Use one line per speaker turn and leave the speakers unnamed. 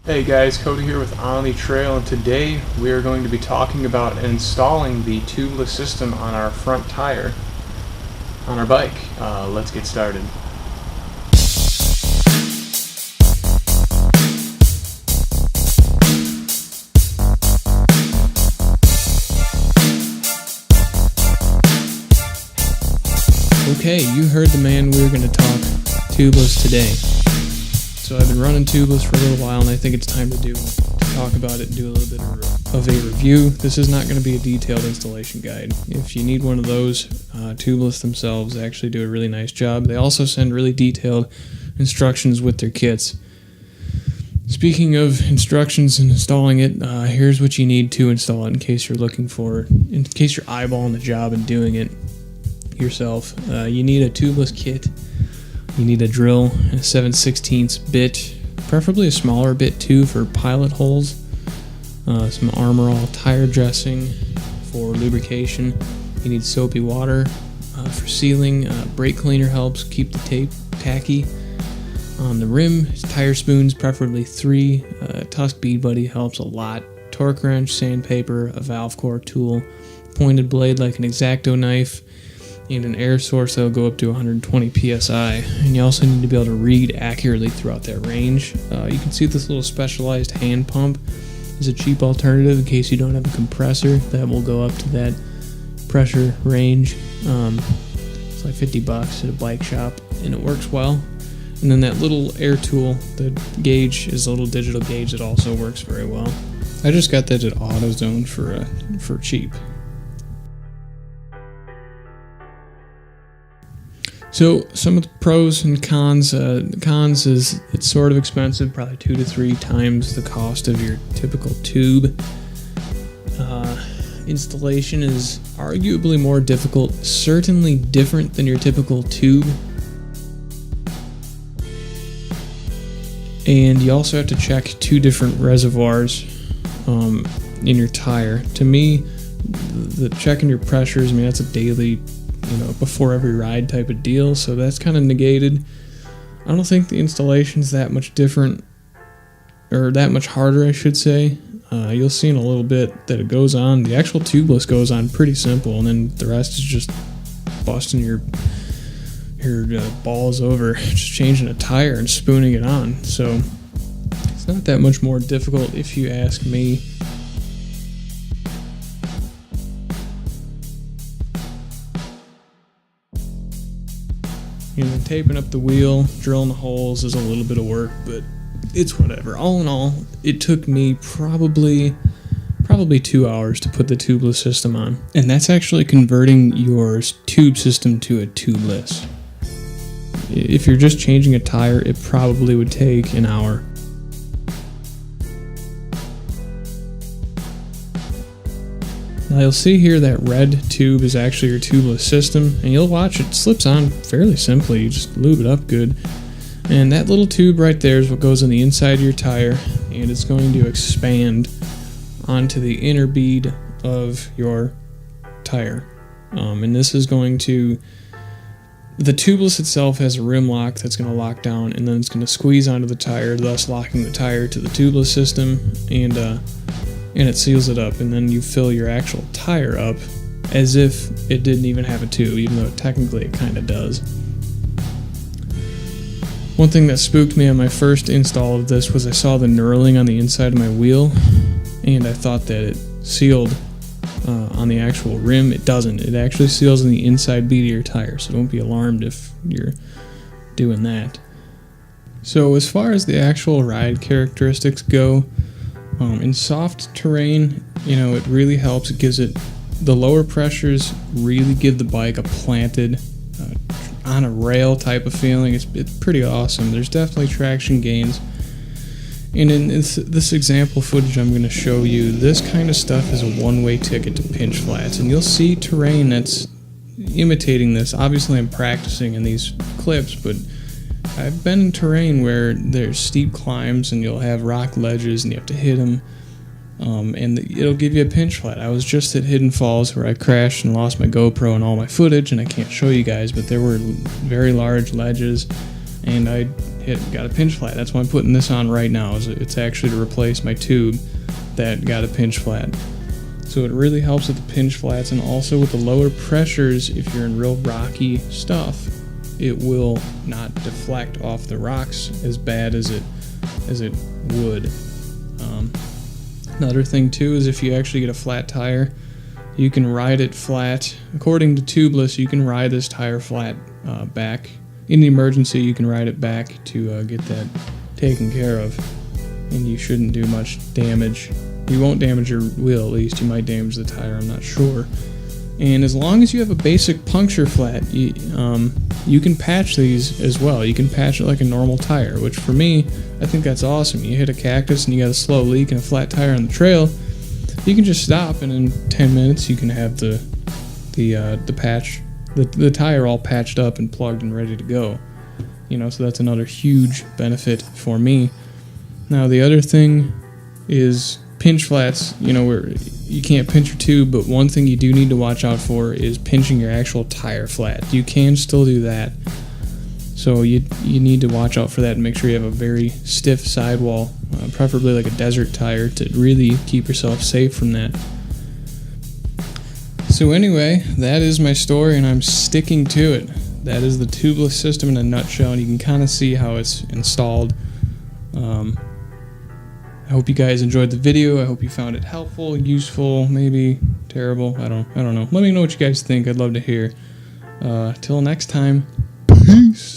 Hey guys, Cody here with OnTheTrail, and today we are going to be talking about installing the tubeless system on our front tire on our bike. Let's get started. Okay, you heard the man. We're going to talk tubeless today. So I've been running tubeless for a little while, and I think it's time to talk about it and do a little bit of a review. This is not going to be a detailed installation guide. If you need one of those, tubeless themselves actually do a really nice job. They also send really detailed instructions with their kits. Speaking of instructions and installing it, here's what you need to install it in case you're eyeballing the job and doing it yourself. You need a tubeless kit. You need a drill and a 7/16 bit, preferably a smaller bit too for pilot holes, some Armor All tire dressing for lubrication. You need soapy water for sealing. Brake cleaner helps keep the tape tacky. On the rim, tire spoons, preferably 3. Tusk Bead Buddy helps a lot. Torque wrench, sandpaper, a valve core tool, pointed blade like an X-Acto knife, and an air source that will go up to 120 psi. And you also need to be able to read accurately throughout that range. You can see this little specialized hand pump is a cheap alternative in case you don't have a compressor that will go up to that pressure range. It's like $50 at a bike shop, and it works well. And then that little air tool, the gauge, is a little digital gauge that also works very well. I just got that at AutoZone for cheap. So some of the pros and cons. The cons is it's sort of expensive, probably 2 to 3 times the cost of your typical tube. Installation is arguably more difficult, certainly different than your typical tube. And you also have to check 2 different reservoirs in your tire. To me, the checking your pressures, that's a daily, before every ride type of deal, so that's kind of negated. I don't think the installation's that much different, or that much harder, I should say. You'll see in a little bit that it goes on. The actual tubeless goes on pretty simple, and then the rest is just busting your balls over, just changing a tire and spooning it on. So it's not that much more difficult if you ask me. Taping up the wheel, drilling the holes is a little bit of work, but it's whatever. All in all, it took me probably 2 hours to put the tubeless system on. And that's actually converting your tube system to a tubeless. If you're just changing a tire, it probably would take an hour. Now you'll see here that red tube is actually your tubeless system, and you'll watch it slips on fairly simply. You just lube it up good. And that little tube right there is what goes on the inside of your tire, and it's going to expand onto the inner bead of your tire. And this is going to... The tubeless itself has a rim lock that's going to lock down, and then it's going to squeeze onto the tire, thus locking the tire to the tubeless system, and it seals it up, and then you fill your actual tire up as if it didn't even have a tube, even though technically it kind of does. One thing that spooked me on my first install of this was I saw the knurling on the inside of my wheel, and I thought that it sealed on the actual rim. It doesn't. It actually seals on the inside bead of your tire, so don't be alarmed if you're doing that. So as far as the actual ride characteristics go, in soft terrain, it really helps. It gives it, the lower pressures really give the bike a planted, on a rail type of feeling. It's pretty awesome. There's definitely traction gains. And in this example footage I'm going to show you, this kind of stuff is a one-way ticket to pinch flats. And you'll see terrain that's imitating this. Obviously I'm practicing in these clips, but I've been in terrain where there's steep climbs and you'll have rock ledges and you have to hit them, and it'll give you a pinch flat. I was just at Hidden Falls where I crashed and lost my GoPro and all my footage, and I can't show you guys, but there were very large ledges, and I got a pinch flat. That's why I'm putting this on right now. It's actually to replace my tube that got a pinch flat. So it really helps with the pinch flats, and also with the lower pressures. If you're in real rocky stuff, it will not deflect off the rocks as bad as it would. Another thing too is if you actually get a flat tire, you can ride it flat. According to Tubeless, you can ride this tire flat back. In the emergency, you can ride it back to get that taken care of, and you shouldn't do much damage. You won't damage your wheel, at least. You might damage the tire, I'm not sure. And as long as you have a basic puncture flat, you can patch these as well. You can patch it like a normal tire, which for me, I think that's awesome. You hit a cactus and you got a slow leak and a flat tire on the trail, you can just stop, and in 10 minutes you can have the tire all patched up and plugged and ready to go. So that's another huge benefit for me. Now the other thing is pinch flats, where you can't pinch your tube, but one thing you do need to watch out for is pinching your actual tire flat. You can still do that, so you need to watch out for that and make sure you have a very stiff sidewall, preferably like a desert tire, to really keep yourself safe from that. So anyway, that is my story, and I'm sticking to it. That is the tubeless system in a nutshell, and you can kind of see how it's installed. I hope you guys enjoyed the video. I hope you found it helpful, useful, maybe terrible. I don't know. Let me know what you guys think. I'd love to hear. Till next time, peace.